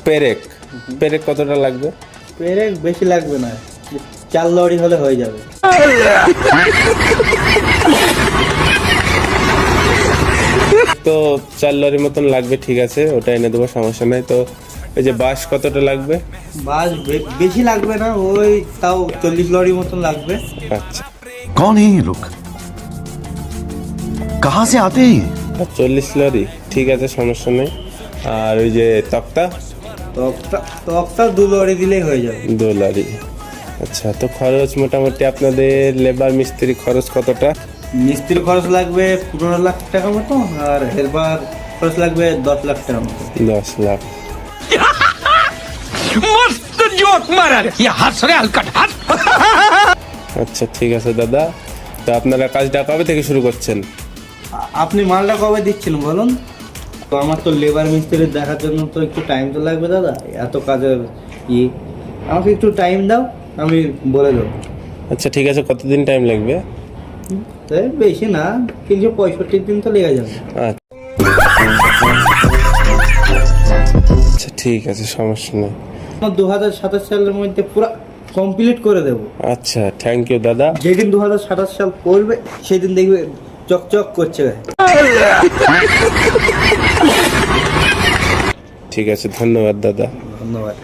পেরেক পেরেক কতটা লাগবে? পেরেক বেশি লাগবে না, 4 লরি হলে হয়ে যাবে। তো 4 লরির মতন লাগবে, ঠিক আছে, ওটা এনে দেবো, সমস্যা নাই। তো এই যে বাঁশ কতটা লাগবে? বাস বেশি লাগবে না, ওই তাও 40 লরি মতন লাগবে। আচ্ছা, कौन है ये लोग? कहाँ से आते हैं ये? 40 লরি, ঠিক আছে, সমস্যা নেই। আর ওই যে তক্তা তক্তা 2 লরি দিলেই হয়ে যাবে। 2 লরি। আচ্ছা, তো খরচ মোটামুটি আপনাদের লেবার মিস্ত্রি খরচ কতটা? মিস্ত্রি খরচ লাগবে 15 লাখ টাকা মতো, আর হেলপার খরচ লাগবে 10 লাখ টাকা মতো। 10 লাখ। मस्त जोक मारा रे ये हंस रे हलकट हंस। আচ্ছা, ঠিক আছে দাদা। তো আপনারা কাজটা কবে থেকে শুরু করছেন? আপনি মালটা কবে দিচ্ছেন বলুন? তো আমার তো লেবার মিস্ত্রি দেখার জন্য তো একটু টাইম তো লাগবে দাদা, এত কাজের আমাকে একটু টাইম দাও, আমি বলে দেবো। আচ্ছা, ঠিক আছে, কতদিন টাইম লাগবে? তাই বেশি না, 365 দিন তো লেগে যাবে। আচ্ছা, ঠিক আছে, সমস্যা নেই। আমার 2027 সালের মধ্যে পুরো কমপ্লিট করে দেবো। আচ্ছা, থ্যাংক ইউ দাদা। যেদিন 2027 সাল পড়বে সেদিন দেখবে চকচক করছে। ঠিক আছে, ধন্যবাদ দাদা। ধন্যবাদ।